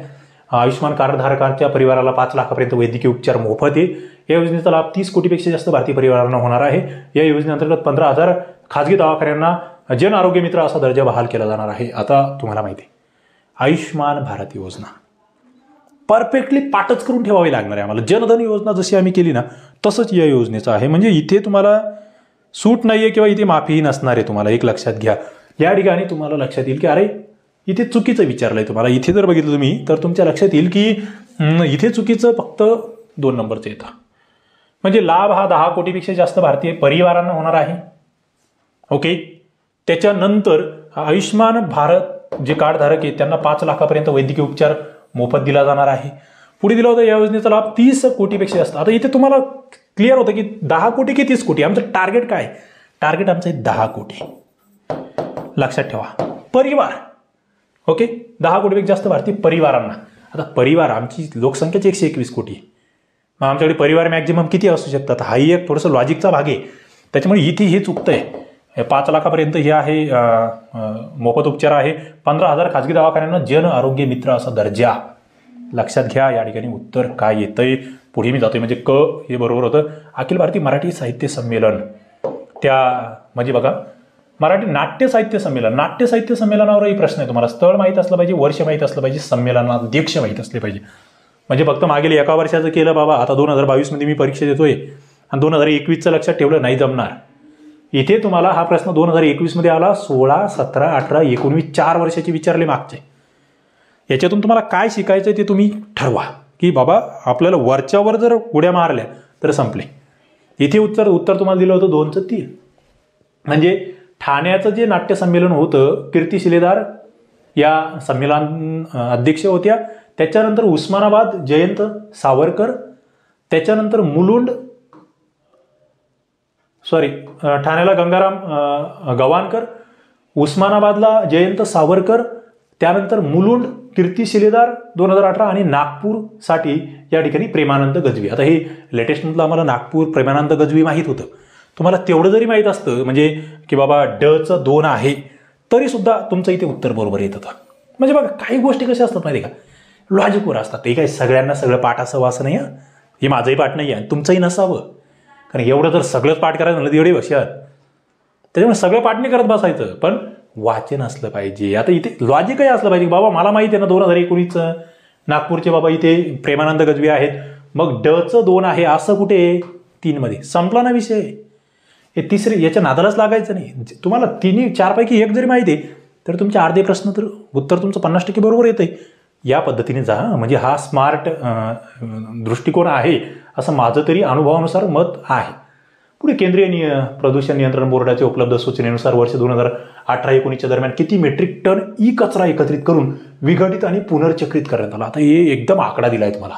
आयुष्यमान कार्डधारकांच्या परिवाराला 5 लाखापर्यंत वैद्यकीय उपचार मोफत आहे. या योजनेचा लाभ 30 कोटीपेक्षा जास्त भारतीय परिवारांना होणार आहे. या योजनेअंतर्गत 15,000 खाजगी दवाखान्यांना जन आरोग्य मित्र असा दर्जा बहाल केला जाणार आहे. आता तुम्हाला माहिती आहे आयुष्यमान भारत योजना परफेक्टली पाठच करून ठेवावी लागणार आहे आम्हाला. जनधन योजना जशी आम्ही केली ना तसंच या योजनेचं आहे. म्हणजे इथे तुम्हाला सूट नाहीये किंवा इथे माफीही नसणार आहे. तुम्हाला एक लक्षात घ्या. या ठिकाणी तुम्हाला लक्षात येईल की अरे इथे चुकीचं विचारलंय तुम्हाला. इथे जर बघितलं तुम्ही तर तुमच्या लक्षात येईल की इथे चुकीचं फक्त 2 नंबरचं येतं. म्हणजे लाभ हा 10 कोटीपेक्षा जास्त भारतीय परिवारांना होणार आहे. ओके, त्याच्यानंतर आयुष्यमान भारत जे कार्डधारक आहेत त्यांना 5 लाखापर्यंत वैद्यकीय उपचार मोफत दिला जाणार आहे. पुढे दिला होता या योजनेचा लाभ 30 कोटीपेक्षा जास्त. आता इथे तुम्हाला क्लिअर होतं की 10 कोटी की 30 कोटी. आमचं टार्गेट काय? टार्गेट आमचं आहे 10 कोटी. लक्षात ठेवा. परिवार. ओके, 10 कोटीपेक्षा जास्त भारतीय परिवारांना. आता परिवार, आमची लोकसंख्याच 121 कोटी. मग आमच्याकडे परिवार मॅक्झिमम किती असू शकतात? हाही एक थोडंसं लॉजिकचा भाग आहे. त्याच्यामुळे इथे हे चुकतंय. 5 लाखापर्यंत हे आहे मोफत उपचार आहे. 15,000 खाजगी दवाखान्यांना जन आरोग्य मित्र असा दर्जा. लक्षात घ्या या ठिकाणी उत्तर काय येतंय. पुढे मी जातोय. म्हणजे हे बरोबर होतं. अखिल भारतीय मराठी साहित्य संमेलन म्हणजे बघा मराठी नाट्य साहित्य संमेलनावरही प्रश्न आहे तुम्हाला. स्थळ माहीत असलं पाहिजे, वर्ष माहीत असलं पाहिजे, संमेलनाध्यक्ष माहीत असले पाहिजे. म्हणजे फक्त मागील एका वर्षाचं केलं बाबा, आता 2022 मध्ये मी परीक्षा देतोय आणि 2021चं लक्षात ठेवलं नाही जमणार. इथे तुम्हाला हा प्रश्न 2021 मध्ये आला. 16, 17, 18, 19 4 वर्षाचे विचारले मागचे. याच्यातून तुम्हाला काय शिकायचं ते तुम्ही ठरवा की बाबा आपल्याला वरच्यावर जर उड्या मारल्या तर संपले. इथे उत्तर तुम्हाला दिलं होतं 2चं 3. म्हणजे ठाण्याचं जे नाट्य संमेलन होतं, कीर्ती शिलेदार या संमेलन अध्यक्ष होत्या. त्याच्यानंतर उस्मानाबाद जयंत सावरकर, त्याच्यानंतर ठाण्याला गंगाराम गवाणकर, उस्मानाबादला जयंत सावरकर, त्यानंतर मुलुंड कीर्ती शिलेदार 2018 आणि नागपूरसाठी या ठिकाणी प्रेमानंद गजवी. आता हे लेटेस्टमधलं आम्हाला नागपूर प्रेमानंद गजवी माहीत होतं. तुम्हाला तेवढं जरी माहीत असतं म्हणजे की बाबा चं 2 आहे तरी सुद्धा तुमचं इथे उत्तर बरोबर येत होतं. म्हणजे बघा काही गोष्टी कशा असतात माहिती का, लॉजिकवर असतात. ते काही सगळ्यांना सगळं पाठ असं वाचन नाही. हे माझंही पाठ नाही आहे आणि तुमचंही नसावं, कारण एवढं जर सगळंच पाठ करायचं म्हणलं एवढे हुशार, त्याच्यामुळे सगळं पाठ नाही करत बसायचं, पण वाचन असलं पाहिजे. आता इथे लॉजिकही असलं पाहिजे. बाबा मला माहिती आहे ना 2019 नागपूरचे बाबा इथे प्रेमानंद गजबी आहेत, मग डचं 2 आहे असं कुठे 3 मध्ये संपला ना विषय. हे तिसरे याच्या नादालाच लागायचं नाही. तुम्हाला 4 पैकी 1 जरी माहिती आहे तर तुमचे अर्धे प्रश्न तर उत्तर तुमचं 50% बरोबर येतं आहे. या पद्धतीने जा, म्हणजे हा स्मार्ट दृष्टिकोन आहे असं माझं तरी अनुभवानुसार मत आहे. पुढे केंद्रीय प्रदूषण नियंत्रण बोर्डाच्या उपलब्ध सूचनेनुसार वर्ष 2018-19च्या दरम्यान किती मेट्रिक टन ई कचरा एकत्रित करून विघटित आणि पुनर्चक्रित करण्यात आला. आता हे एकदम आकडा दिलाय तुम्हाला.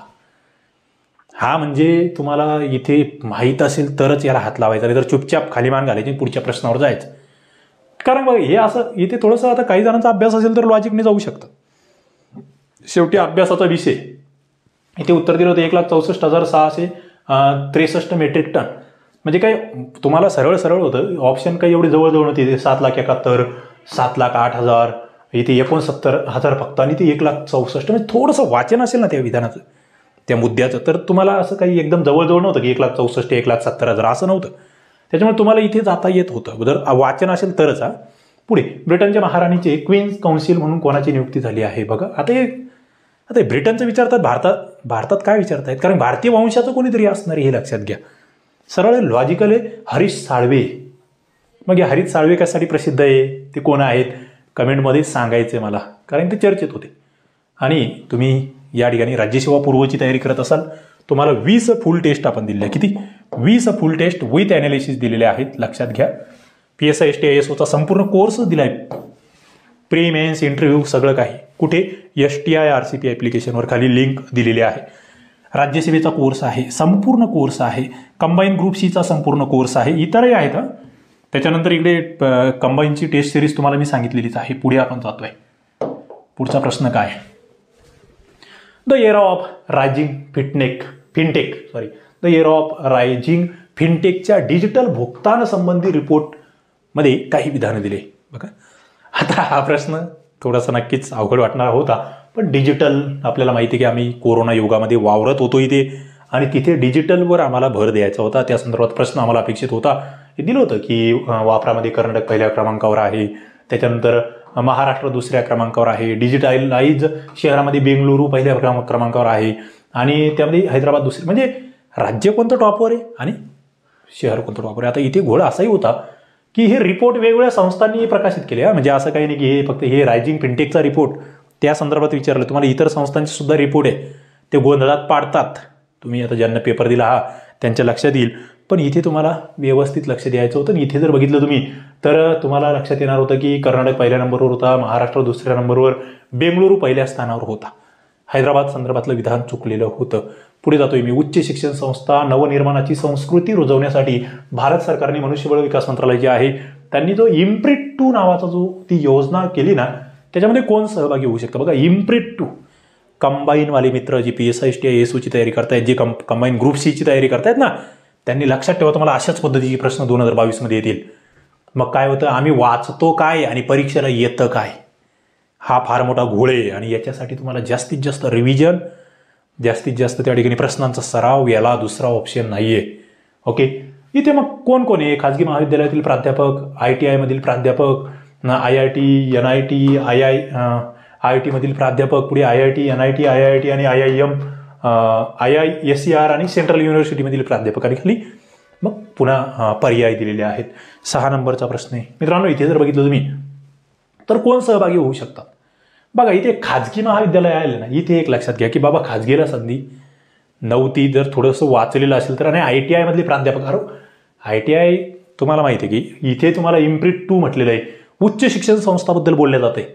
हा म्हणजे तुम्हाला इथे माहीत असेल तरच याला हात लावायचा, नाही तर चुपचाप खाली मान घालायची पुढच्या प्रश्नावर जायचं. कारण बघा हे असं इथे थोडंसं आता काही जणांचा अभ्यास असेल तर लॉजिकने जाऊ शकतं. शेवटी अभ्यासाचा विषय इथे उत्तर दिलं होतं 1,64,663 मेट्रिक टन. म्हणजे काय तुम्हाला सरळ सरळ होतं, ऑप्शन काही एवढे जवळजवळ नव्हते. 7,71,000, 7,08,000, इथे 69,000 फक्त, आणि ते 1,64,000. म्हणजे थोडंसं वाचन असेल ना त्या विधानाचं, त्या मुद्द्याचं, तर तुम्हाला असं काही एकदम जवळजवळ नव्हतं की 1,64,000, 1,70,000 असं नव्हतं. त्याच्यामुळे तुम्हाला इथे जाता येत होतं जर वाचन असेल तरच. पुढे ब्रिटनच्या महाराणीचे क्वीन्स काउन्सिल म्हणून कोणाची नियुक्ती झाली आहे. बघा आता ब्रिटनचं विचारतात, भारतात काय विचारतायत, कारण भारतीय वंशाचं कोणीतरी असणार हे लक्षात घ्या. सरळ लॉजिकल आहे, हरीश साळवे. मग हे हरीश साळवे कशासाठी प्रसिद्ध आहे, ते कोण आहेत, कमेंटमध्ये सांगायचे मला, कारण ते चर्चेत होते. आणि तुम्ही या ठिकाणी राज्यसेवा पूर्वची तयारी करत असाल, तुम्हाला 20 फुल टेस्ट आपण दिलेल्या, किती 20 फुल टेस्ट विथ ॲनालिसिस दिलेले आहेत, लक्षात घ्या. PSI STI ASOचा संपूर्ण कोर्स दिलाय, प्री मेन्स इंटरव्ह्यू सगळं काही. कुठे STI RCP ॲप्लिकेशनवर खाली लिंक दिलेली आहे. राज्यसेवेचा कोर्स आहे, संपूर्ण कोर्स आहे. कंबाईन ग्रुप सीचा संपूर्ण कोर्स आहे, इतरही आहेत. त्याच्यानंतर इकडे कंबाईनची टेस्ट सिरीज तुम्हाला मी सांगितलेलीच आहे. पुढे आपण जातोय. पुढचा प्रश्न काय, द इयर ऑफ रायझिंग फिनटेकच्या डिजिटल भुगतान संबंधी रिपोर्टमध्ये काही विधानं दिले. बघा आता हा प्रश्न थोडासा नक्कीच अवघड वाटणार होता, पण डिजिटल आपल्याला माहिती आहे की आम्ही कोरोना युगामध्ये वावरत होतो इथे, आणि तिथे डिजिटलवर आम्हाला भर द्यायचा होता. त्या संदर्भात प्रश्न आम्हाला अपेक्षित होता. हे दिलं होतं की वापरामध्ये कर्नाटक पहिल्या क्रमांकावर आहे, त्याच्यानंतर महाराष्ट्र दुसऱ्या क्रमांकावर आहे, डिजिटलाइज शहरामध्ये बेंगलुरू पहिल्या क्रमांकावर आहे, आणि त्यामध्ये हैदराबाद दुसरे. म्हणजे राज्य कोणतं टॉपवर आहे आणि शहर कोणतं टॉपवर आहे. आता इथे घोळ असाही होता की हे रिपोर्ट वेगवेगळ्या संस्थांनी प्रकाशित केले. म्हणजे असं काही नाही की हे फक्त हे रायझिंग फिनटेकचा रिपोर्ट त्या संदर्भात विचारलं, तुम्हाला इतर संस्थांचे सुद्धा रिपोर्ट आहे, ते गोंधळात पाडतात. तुम्ही आता ज्यांना पेपर दिला त्यांच्या लक्षात येईल, पण इथे तुम्हाला व्यवस्थित लक्ष द्यायचं होतं. इथे जर बघितलं तुम्ही तर तुम्हाला लक्षात येणार होतं की कर्नाटक पहिल्या नंबरवर होता, महाराष्ट्र दुसऱ्या नंबरवर, बेंगलुरू पहिल्या स्थानावर होता. हैदराबाद संदर्भातलं विधान चुकलेलं होतं. पुढे जातोय मी. उच्च शिक्षण संस्था नवनिर्माणाची संस्कृती रुजवण्यासाठी भारत सरकारने मनुष्यबळ विकास मंत्रालय जे आहे त्यांनी जो इम्प्रिट2 नावाचा जो ती योजना केली ना, त्याच्यामध्ये कोण सहभागी होऊ शकतं. बघा इम्प्रिट2 कंबाईनवाले मित्र जी PSI STI ASOची तयारी करतायत, जे कंबाईन ग्रुप सीची तयारी करतायत ना, त्यांनी लक्षात ठेवा तुम्हाला अशाच पद्धतीचे प्रश्न 2022 मध्ये येतील. मग काय होतं, आम्ही वाचतो काय आणि परीक्षेला येतं काय, हा फार मोठा घोळ आहे. आणि याच्यासाठी तुम्हाला जास्तीत जास्त रिव्हिजन, जास्तीत जास्त त्या ठिकाणी प्रश्नांचा सराव, याला दुसरा ऑप्शन नाहीये. ओके, इथे मग कोण कोण आहे, खाजगी महाविद्यालयातील प्राध्यापक, ITI मधील प्राध्यापक, IIT NIT IIT मधील प्राध्यापक, पुढे IIT NIT IIT आणि IIM IISER आणि सेंट्रल युनिव्हर्सिटीमधील प्राध्यापक, आणि खाली मग पुन्हा पर्याय दिलेले आहेत. 6 नंबरचा प्रश्न आहे मित्रांनो. इथे जर बघितलं तुम्ही तर कोण सहभागी होऊ शकतात. बघा इथे खाजगी महाविद्यालय आले ना, इथे एक लक्षात घ्या की बाबा खाजगीला संधी नव्हती. जर थोडंसं वाचलेलं असेल तर. आणि ITI मधले प्राध्यापक, ITI तुम्हाला माहिती आहे की इथे तुम्हाला इम्प्रिट2 म्हटलेलं आहे, उच्च शिक्षण संस्थाबद्दल बोलले जाते,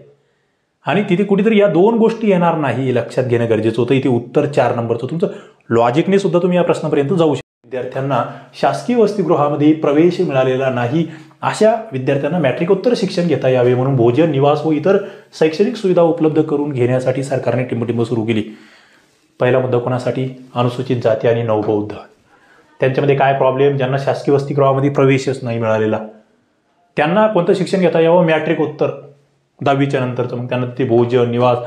आणि तिथे कुठेतरी या 2 गोष्टी येणार नाही, लक्षात घेणं गरजेचं होतं. इथे उत्तर 4 नंबरचं तुमचं लॉजिकने सुद्धा तुम्ही या प्रश्नापर्यंत जाऊ शकता. विद्यार्थ्यांना शासकीय वसतिगृहामध्ये प्रवेश मिळालेला नाही अशा विद्यार्थ्यांना मॅट्रिकोत्तर शिक्षण घेता यावे म्हणून भोजन, निवास व इतर शैक्षणिक सुविधा उपलब्ध करून घेण्यासाठी सरकारने टिंबटिंब सुरू केली. पहिला मुद्दा कोणासाठी, अनुसूचित जाती आणि नवबौद्ध. त्यांच्यामध्ये काय प्रॉब्लेम, ज्यांना शासकीय वसतिगृहामध्ये प्रवेशच नाही मिळालेला, त्यांना कोणतं शिक्षण घेता यावं, मॅट्रिकोत्तर 10वीच्या नंतरचं. मग त्यांना ते भोजन, निवास,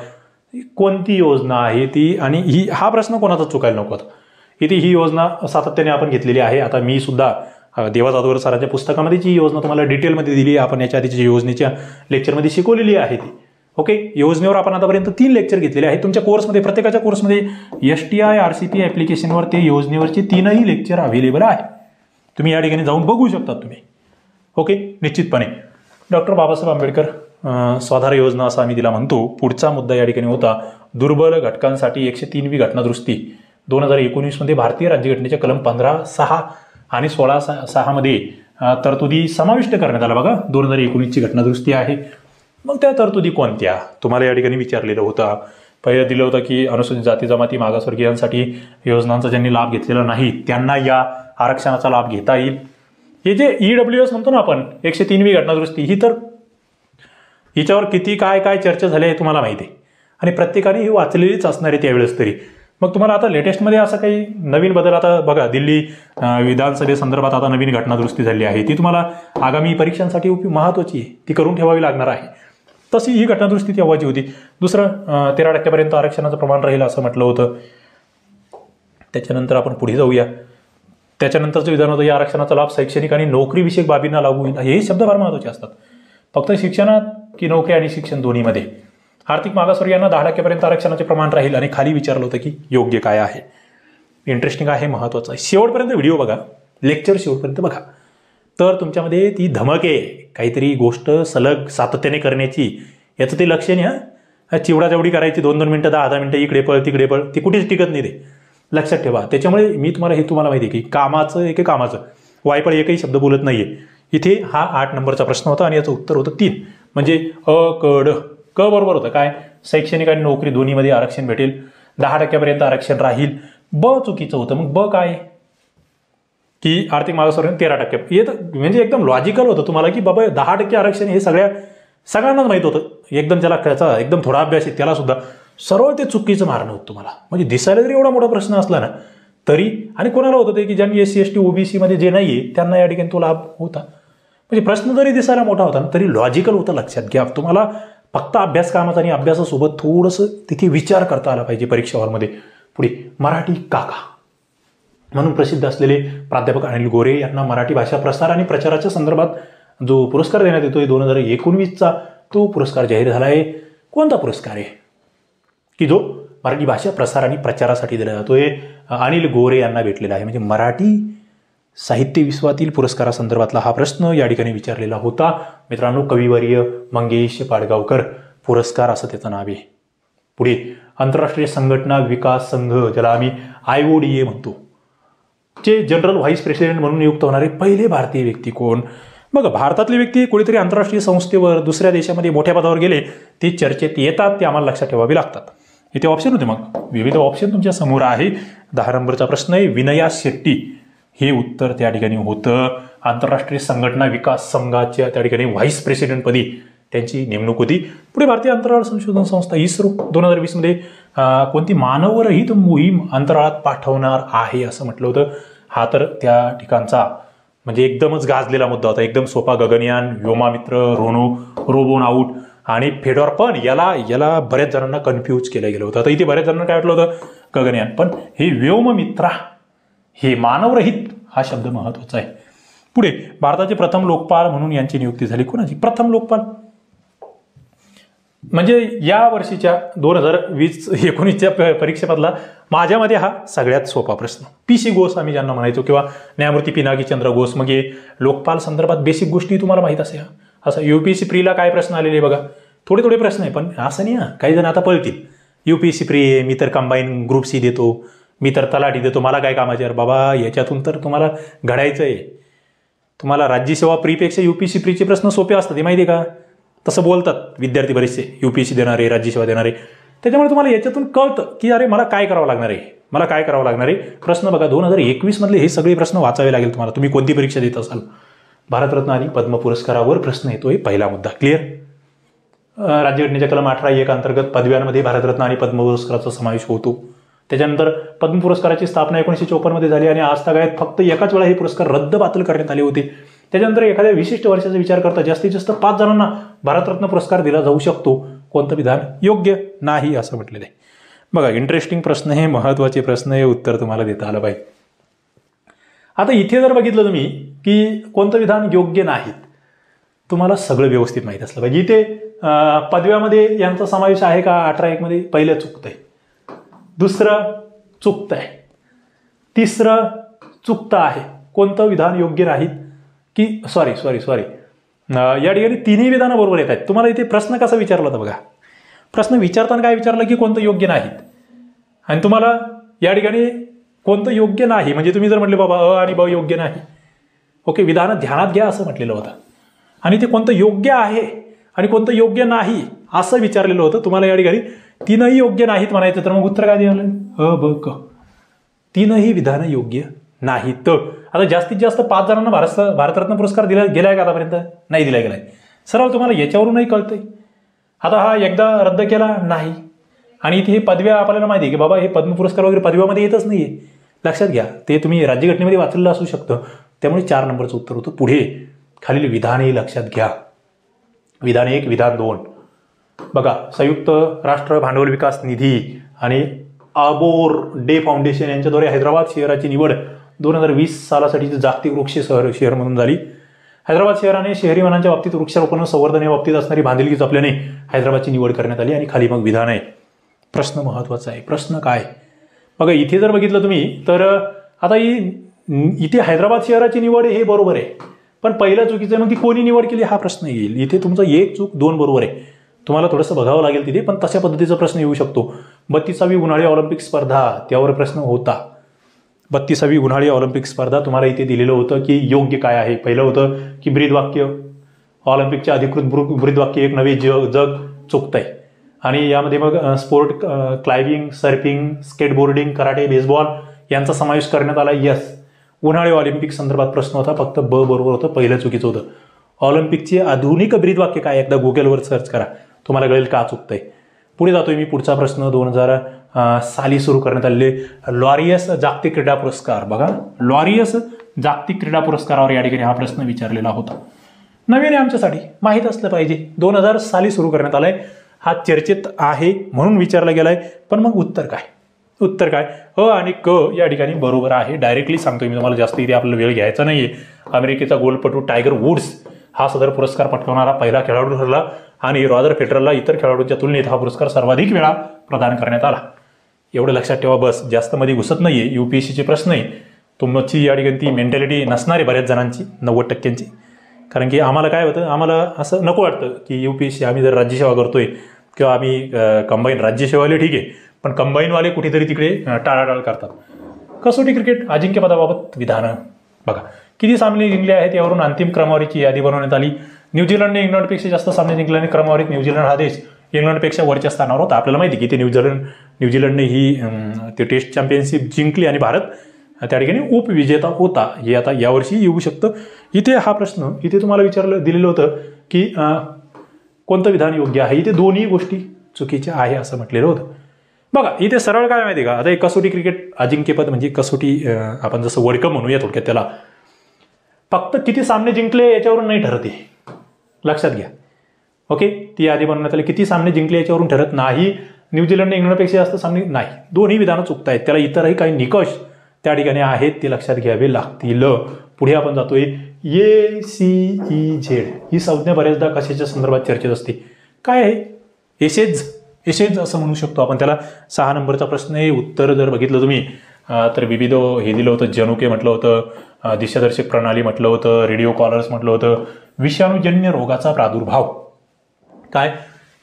कोणती योजना आहे ती, आणि हा प्रश्न कोणाचा चुकायला नको. इथे ही योजना सातत्याने आपण घेतलेली आहे. आता मी सुद्धा देवा जाधवर सरांच्या पुस्तकामध्ये ही योजना तुम्हाला डिटेलमध्ये दिली आहे. आपण याच्या आधीच्या योजनेच्या लेक्चरमध्ये शिकवलेली आहे ती. ओके, योजनेवर आपण आतापर्यंत 3 लेक्चर घेतलेले आहेत. तुमच्या कोर्समध्ये प्रत्येकाच्या कोर्समध्ये STI RCP ॲप्लिकेशनवर ते योजनेवरचे 3ही लेक्चर अवेलेबल आहे. तुम्ही या ठिकाणी जाऊन बघू शकता तुम्ही. ओके, निश्चितपणे डॉक्टर बाबासाहेब आंबेडकर स्वाधार योजना असा आम्ही तिला म्हणतो. पुढचा मुद्दा या ठिकाणी होता दुर्बल घटकांसाठी 103वी घटनादुरुस्ती 2019 मध्ये भारतीय राज्यघटनेच्या कलम 15(6) आणि 16(6) मध्ये तरतुदी समाविष्ट करण्यात आला. बघा, 2019ची घटनादुरुस्ती आहे. मग त्या तरतुदी कोणत्या तुम्हाला या ठिकाणी विचारलेलं होतं. पहिलं दिलं होतं की अनुसूचित जाती जमाती मागासवर्गीयांसाठी योजनांचा ज्यांनी लाभ घेतलेला नाही त्यांना या आरक्षणाचा लाभ घेता येईल. हे जे EWS म्हणतो ना आपण 103वी घटनादुरुस्ती, ही तर हिच्यावर किती काय काय चर्चा झाली आहे तुम्हाला माहिती आहे आणि प्रत्येकाने ही वाचलेलीच असणार आहे त्यावेळेस तरी. मग तुम्हाला आता लेटेस्टमध्ये असं काही नवीन बदल, आता बघा दिल्ली विधानसभेसंदर्भात आता नवीन घटनादुरुस्ती झाली आहे. ती तुम्हाला आगामी परीक्षांसाठी महत्त्वाची आहे, ती करून ठेवावी लागणार आहे. तशी ही घटनादुरुस्ती तेव्हाची होती. दुसरं 13% आरक्षणाचं प्रमाण राहील असं म्हटलं होतं. त्याच्यानंतर आपण पुढे जाऊया. त्याच्यानंतरचं विधान होतं या आरक्षणाचा लाभ शैक्षणिक आणि नोकरीविषयक बाबींना लागू होईल. हे शब्द फार महत्त्वाचे असतात. फक्त शिक्षणात की नोकरी आणि शिक्षण दोन्हीमध्ये. आर्थिक मागासवर्गीयांना 10% आरक्षणाचे प्रमाण राहील आणि खाली विचारलं होतं की योग्य काय आहे. इंटरेस्टिंग आहे, महत्त्वाचं आहे. शेवटपर्यंत व्हिडिओ बघा, लेक्चर शेवटपर्यंत बघा, तर तुमच्यामध्ये ती धमक आहे काहीतरी गोष्ट सलग सातत्याने करण्याची. याचं ते लक्ष नाही. चिवडाचवडी करायची 2-2 मिनटं 10-10 मिनटं इकडे पळ तिकडे पळ, ती कुठेच टिकत नाही. ते लक्षात ठेवा. त्याच्यामुळे मी तुम्हाला माहिती आहे की कामाचं एक कामाचं वायपळ एकही शब्द बोलत नाहीये. इथे हा 8 नंबरचा प्रश्न होता आणि याचं उत्तर होतं 3. म्हणजे क बरोबर होतं काय, शैक्षणिक आणि नोकरी दोन्हीमध्ये आरक्षण भेटेल, 10% आरक्षण राहील. ब चुकीचं होतं. मग ब काय की आर्थिक मागासवर्गीय 13%. हे तर म्हणजे एकदम लॉजिकल होतं तुम्हाला की बाबा 10% आरक्षण हे सगळ्यांनाच माहित होतं. एकदम ज्याला त्याचा एकदम थोडा अभ्यास आहे त्याला सुद्धा सरळ ते चुकीचं मारणं होतं तुम्हाला. म्हणजे दिसायला जरी एवढा मोठा प्रश्न असला ना तरी, आणि कोणाला होतं ते की ज्यांनी SC ST OBC मध्ये जे नाहीये त्यांना या ठिकाणी तो लाभ होता. म्हणजे प्रश्न जरी दिसायला मोठा होता ना तरी लॉजिकल होतं. लक्षात घ्या, तुम्हाला फक्त अभ्यासक्रमाचा आणि अभ्यासासोबत थोडंसं तिथे विचार करता आला पाहिजे परीक्षा हॉलमध्ये. पुढे मराठी काका म्हणून प्रसिद्ध असलेले प्राध्यापक अनिल गोरे यांना मराठी भाषा प्रसार आणि प्रचाराच्या संदर्भात जो पुरस्कार देण्यात येतोय 2019चा तो पुरस्कार जाहीर झाला आहे. कोणता पुरस्कार आहे की जो मराठी भाषा प्रसार आणि प्रचारासाठी दिला जातोय? अनिल गोरे यांना भेटलेला आहे. म्हणजे मराठी साहित्य विश्वातील पुरस्कारासंदर्भातला हा प्रश्न या ठिकाणी विचारलेला होता. मित्रांनो, कविवर्य मंगेश पाडगावकर पुरस्कार असं त्याचं नाव आहे. पुढे आंतरराष्ट्रीय संघटना विकास संघ, ज्याला आम्ही IODA म्हणतो, चे जनरल व्हाईस प्रेसिडेंट म्हणून नियुक्त होणारे पहिले भारतीय व्यक्ती कोण? बघा, भारतातले व्यक्ती कोणीतरी आंतरराष्ट्रीय संस्थेवर दुसऱ्या देशामध्ये मोठ्या पदावर गेले ते चर्चेत येतात, ते आम्हाला लक्षात ठेवावे लागतात. इथे ऑप्शन होते, मग विविध ऑप्शन तुमच्या समोर आहे. 10 नंबरचा प्रश्न आहे विनया शेट्टी, हे उत्तर त्या ठिकाणी होतं. आंतरराष्ट्रीय संघटना विकास संघाच्या त्या ठिकाणी व्हाईस प्रेसिडेंटपदी त्यांची नेमणूक होती. पुढे भारतीय अंतराळ संशोधन संस्था इस्रो 2020 मध्ये कोणती मानवरहित मोहीम अंतराळात पाठवणार आहे असं म्हटलं होतं. हा तर त्या ठिकाणचा म्हणजे एकदमच गाजलेला मुद्दा होता. एकदम सोपा. गगनयान, व्योमामित्र, रोबोनाऊट आणि फेडॉर. पण याला बऱ्याच जणांना कन्फ्यूज केलं गेलं होतं. आता इथे बऱ्याच जणांना काय वाटलं होतं गगनयान, पण हे व्योममित्रा, हे मानवरहित हा शब्द महत्वाचा आहे. पुढे भारताचे प्रथम लोकपाल म्हणून यांची नियुक्ती झाली. कोणाची प्रथम लोकपाल? म्हणजे या वर्षीच्या 2020-19च्या परीक्षेमधला माझ्यामध्ये हा सगळ्यात सोपा प्रश्न. PC घोष आम्ही ज्यांना म्हणायचो, किंवा न्यायमूर्ती पिनाकीचंद्र घोष. मग हे लोकपाल संदर्भात बेसिक गोष्टी तुम्हाला माहीत असेल. असं UPSC प्रीला काय प्रश्न आलेले बघा, थोडे प्रश्न आहे, पण असं नाही. काही जण आता पळतील, UPSC प्री आहे, मी तर कंबाईन ग्रुप C देतो, मी तर तलाठी देतो, मला काय कामाचे. अरे बाबा, याच्यातून तर तुम्हाला घडायचं आहे. तुम्हाला राज्यसेवा प्रीपेक्षा UPSC प्रीचे प्रश्न सोपे असतात, हे माहिती आहे का? तसं बोलतात विद्यार्थी बरेचसे, UPSC देणारे, राज्यसेवा देणारे. त्याच्यामुळे तुम्हाला याच्यातून कळतं की अरे मला काय करावं लागणार आहे, प्रश्न बघा 2021 मधले हे सगळे प्रश्न वाचावे लागेल तुम्हाला, तुम्ही कोणती परीक्षा देत असाल. भारतरत्न आणि पद्म पुरस्कारावर प्रश्न येतोय पहिला मुद्दा. क्लिअर? राज्यघटनेच्या कलम 18(1) अंतर्गत पदव्यांमध्ये भारतरत्न आणि पद्म पुरस्काराचा समावेश होतो. त्याच्यानंतर पद्म पुरस्काराची स्थापना 1954 मध्ये झाली आणि आजतागायत फक्त एकाच वेळा हे पुरस्कार बातिल करण्यात आले होते. त्याच्यानंतर एखाद्या विशिष्ट वर्षाचा विचार करता जास्तीत जास्त 5 जणांना भारतरत्न पुरस्कार दिला जाऊ शकतो. कोणतं विधान योग्य नाही असं म्हटलेलं आहे. बघा, इंटरेस्टिंग प्रश्न हे, महत्त्वाचे प्रश्न हे, उत्तर तुम्हाला देता आलं पाहिजे. आता इथे जर बघितलं तुम्ही की कोणतं विधान योग्य नाहीत, तुम्हाला सगळं व्यवस्थित माहीत असलं पाहिजे. इथे पदव्यामध्ये यांचा समावेश आहे का? 18(1) मध्ये पहिलं चुकतंय, दुसरं चुकतंय, तिसरं चुकतं आहे. कोणतं विधान योग्य नाहीत की सॉरी या ठिकाणी तिन्ही विधानं बरोबर येत आहेत. तुम्हाला इथे प्रश्न कसा विचारला होता बघा. प्रश्न विचारताना काय विचारलं की कोणतं योग्य नाहीत, आणि तुम्हाला या ठिकाणी कोणतं योग्य नाही म्हणजे तुम्ही जर म्हटले बाबा अ आणि ब योग्य नाही, ओके, विधानं ध्यानात घ्या असं म्हटलेलं होतं. आणि ते कोणतं योग्य आहे आणि कोणतं योग्य नाही असं विचारलेलं होतं. तुम्हाला या ठिकाणी तीनही योग्य नाहीत म्हणायचं, तर मग उत्तर काय द्यायला? अ ब क, तीनही विधानं योग्य नाहीत. आता जास्तीत जास्त 5 जणांना भारतरत्न पुरस्कार दिला गेलाय का आतापर्यंत? नाही दिला गेलाय. सरळ तुम्हाला याच्यावरूनही कळतंय. आता हा एकदा रद्द केला नाही, आणि इथे हे पदव्या आपल्याला माहिती आहे की बाबा हे पद्म पुरस्कार वगैरे पदव्यामध्ये येतच नाहीये. लक्षात घ्या, ते तुम्ही राज्यघटनेमध्ये वाचलेलं असू शकतं. त्यामुळे 4 नंबरचं उत्तर होतं. पुढे खालील विधानही लक्षात घ्या. विधान 1, विधान 2 बघा. संयुक्त राष्ट्र भांडवल विकास निधी आणि आबोर डे फाउंडेशन यांच्याद्वारे हैदराबाद शहराची निवड 2020 सालासाठी जागतिक वृक्ष शहर म्हणून झाली. हैदराबाद शहराने शहरी वनांच्या बाबतीत वृक्षारोपण संवर्धन या बाबतीत असणारी बांधिलकी जपल्याने हैदराबादची निवड करण्यात आली. आणि खाली मग विधान आहे. प्रश्न महत्वाचा आहे. प्रश्न काय बघा, इथे जर बघितलं तुम्ही तर आता इथे हैदराबाद शहराची निवड हे बरोबर आहे, पण पहिल्या चुकीचं आहे. मग ती कोणी निवड केली हा प्रश्न येईल. इथे तुमचं 1 चूक 2 बरोबर आहे. तुम्हाला थोडंसं बघावं लागेल तिथे, पण तशा पद्धतीचा प्रश्न येऊ शकतो. 32वी उन्हाळी ऑलिम्पिक स्पर्धा, त्यावर प्रश्न होता. 32वी उन्हाळी ऑलिम्पिक स्पर्धा तुम्हाला इथे दिलेलं होतं की योग्य काय आहे. पहिलं होतं की ब्रीदवाक्य, ऑलिम्पिकचे अधिकृत ब्रीदवाक्य एक नवे जग चुकतंय. आणि यामध्ये मग sport, climbing, surfing, skateboarding, karate, baseball यांचा समावेश करण्यात आला. यस, उन्हाळी ऑलिम्पिक संदर्भात प्रश्न होता, फक्त ब बरोबर होतं, पहिलं चुकीचं होतं. ऑलिम्पिकचे आधुनिक ब्रीदवाक्य काय, एकदा गुगलवर सर्च करा, तुम्हाला कळेल का चुकतंय. पुढे जातोय मी. पुढचा प्रश्न 2000 साली सुरू करण्यात आलेले लॉरियस जागतिक क्रीडा पुरस्कार. बघा, लॉरियस जागतिक क्रीडा पुरस्कारावर या ठिकाणी हा प्रश्न विचारलेला होता. नवीन आहे आमच्यासाठी, माहीत असलं पाहिजे. 2000 साली सुरू करण्यात आलाय. हा चर्चेत आहे म्हणून विचारला गेलाय. पण मग उत्तर काय? उत्तर काय? अ आणि क या ठिकाणी बरोबर आहे. डायरेक्टली सांगतोय मी तुम्हाला, जास्त इथे आपल्याला वेळ घ्यायचा नाहीये. अमेरिकेचा गोल्फपटू टायगर वुड्स हा सदर पुरस्कार पटकावणारा पहिला खेळाडू ठरला. आणि रॉजर फेडररला इतर खेळाडूंच्या तुलनेत हा पुरस्कार सर्वाधिक वेळा प्रदान करण्यात आला. एवढं लक्षात ठेवा बस. जास्त मध्ये घुसत नाहीये. UPSCचे प्रश्न आहे. तुमची या ठिकाणी ती मेंटॅलिटी नसणार आहे बऱ्याच जणांची, 90% कारण की आम्हाला काय होतं, आम्हाला असं नको वाटतं की UPSC आम्ही जर राज्यसेवा करतोय किंवा आम्ही कंबाईन राज्यसेवाले ठीक आहे, पण कंबाईनवाले कुठेतरी तिकडे टाळाटाळ करतात. कसोटी क्रिकेट अजिंक्यपदाबाबत विधानं बघा. किती सामने जिंकले आहेत यावरून अंतिम क्रमवारीची यादी बनवण्यात आली. न्यूझीलंडने इंग्लंडपेक्षा जास्त सामने जिंकल्याने क्रमवारीत न्यूझीलंड हा देश इंग्लंडपेक्षा वरच्या स्थानावर होता. आपल्याला माहिती की ते न्यूझीलंडने ही ते टेस्ट चॅम्पियनशिप जिंकली आणि भारत त्या ठिकाणी उपविजेता होता. हे आता यावर्षी येऊ शकतं. इथे हा प्रश्न इथे तुम्हाला दिलेलं होतं की कोणतं विधान योग्य आहे. इथे दोन्ही गोष्टी चुकीच्या आहे असं म्हटलेलं होतं. बघा, इथे सरळ काय माहिती का, आता एक कसोटी क्रिकेट अजिंक्यपद म्हणजे कसोटी आपण जसं वर्ल्ड कप म्हणूया थोडक्यात, त्याला फक्त किती सामने जिंकले याच्यावरून नाही ठरत आहे. लक्षात घ्या. ओके, ती यादी बनवण्यात आली. किती सामने जिंकले याच्यावरून ठरत नाही. न्यूझीलंडने इंग्लंडपेक्षा जास्त सामने नाही. दोन्ही विधानं चुकत आहेत. त्याला इतरही काही निकष त्या ठिकाणी आहेत, ते लक्षात घ्यावे लागतील. पुढे आपण जातोय. ACEZ ही संज्ञा बऱ्याचदा कशाच्या संदर्भात चर्चेत असते. काय आहे? एसेज असं म्हणू शकतो आपण त्याला. 6 नंबरचा प्रश्न आहे. उत्तर जर बघितलं तुम्ही तर विविध हे दिलं होतं. जनुके म्हटलं होतं, दिशादर्शक प्रणाली म्हटलं होतं, रेडिओ कॉलर्स म्हटलं होतं, विषाणूजन्य रोगाचा प्रादुर्भाव. काय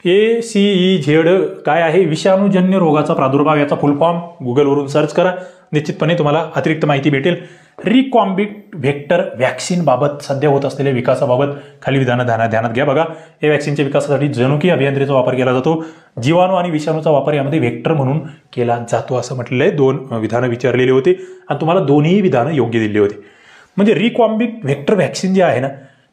ACEZ काय आहे? विषाणूजन्य रोगाचा प्रादुर्भाव. याचा फुल फॉर्म गुगलवरून सर्च करा, निश्चितपणे तुम्हाला अतिरिक्त माहिती भेटेल. रिकॉम्बिट व्हेक्टर व्हॅक्सिन बाबत सध्या होत असलेल्या विकासाबाबत खाली विधानं ध्यानात घ्या. बघा, या व्हॅक्सिनच्या विकासासाठी जनुकीय अभियांत्रिकीचा वापर केला जातो. जीवाणू आणि विषाणूचा वापर यामध्ये व्हेक्टर म्हणून केला जातो असं म्हटलेलं आहे. 2 विधानं विचारलेली होती आणि तुम्हाला दोन्ही विधानं योग्य दिली होती. म्हणजे रिकॉम्बिट व्हेक्टर व्हॅक्सिन जे आहे ना,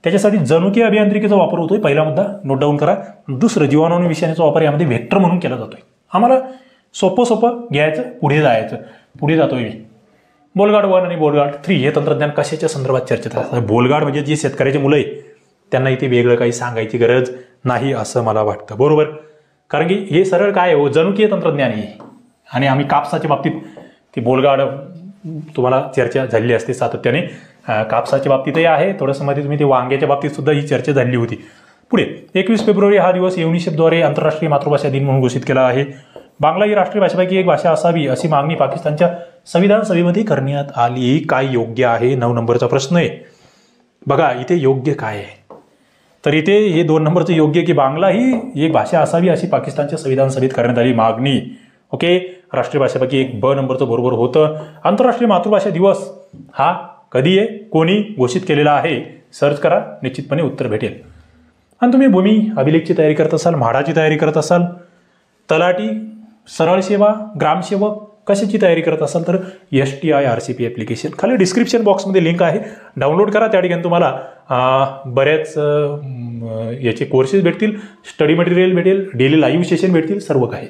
त्याच्यासाठी जनुकीय अभियांत्रिकीचा वापर होतोय. पहिला मुद्दा नोट डाऊन करा. दुसरं, जीवाणू आणि विषाणूचा वापर यामध्ये व्हेक्टर म्हणून केला जातोय. आम्हाला सोपं घ्यायचं, पुढे जायचं. पुढे जातोय मी. बोलगाड 1 आणि बोलगाड 3 हे तंत्रज्ञान कशाच्या संदर्भात चर्चेत असतात. बोलगाड म्हणजे जे शेतकऱ्याची मुलं आहे त्यांना इथे वेगळं काही सांगायची गरज नाही असं मला वाटतं. बरोबर, कारण की हे सरळ काय आहे, जनुकीय तंत्रज्ञान आहे. आणि आम्ही कापसाच्या बाबतीत ती बोलगाड तुम्हाला चर्चा झालेली असते सातत्याने. कापसाच्या बाबतीतही आहे थोडंसं मध्ये, तुम्ही ते वांग्याच्या बाबतीत सुद्धा ही चर्चा झाली होती. पुढे 21 फेब्रुवारी हा दिवस युनिसेफद्वारे आंतरराष्ट्रीय मातृभाषा दिन म्हणून घोषित केला आहे. बांगला ही राष्ट्रीय भाषेपैकी एक भाषा असावी अशी मागणी पाकिस्तानच्या संविधान सभेमध्ये करण्यात आली. काय योग्य आहे? 9 नंबरचा प्रश्न आहे. बघा इथे योग्य काय आहे, तर इथे हे 2 नंबरचं योग्य की बांगला ही एक भाषा असावी अशी पाकिस्तानच्या संविधान सभेत करण्यात आली मागणी. ओके, राष्ट्रीय भाषेपैकी एक ब नंबरचं बरोबर होतं. आंतरराष्ट्रीय मातृभाषा दिवस हा कधी आहे, कोणी घोषित केलेला आहे, सर्च करा, निश्चितपणे उत्तर भेटेल. आणि तुम्ही भूमी अभिलेखची तयारी करत असाल, म्हाडाची तयारी करत असाल, तलाठी, सरळ सेवा, ग्रामसेवक कशाची तयारी करत असाल तर STIRCP ॲप्लिकेशन खाली डिस्क्रिप्शन बॉक्समध्ये लिंक आहे, डाउनलोड करा. त्या ठिकाणी तुम्हाला बऱ्याच याचे कोर्सेस भेटतील, स्टडी मटेरियल भेटेल, डेली लाईव्ह सेशन भेटतील, सर्व काही.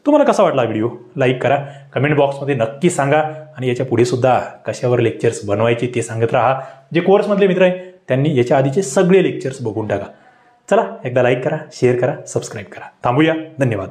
तुम्हाला कसा वाटला व्हिडिओ लाईक करा, कमेंट बॉक्समध्ये नक्की सांगा. आणि याच्या पुढे सुद्धा कशावर लेक्चर्स बनवायचे ते सांगत राहा. जे कोर्समधले मित्र आहे त्यांनी याच्या आधीचे सगळे लेक्चर्स बघून टाका. चला एकदा लाईक करा, शेअर करा, सबस्क्राईब करा. थांबूया. धन्यवाद.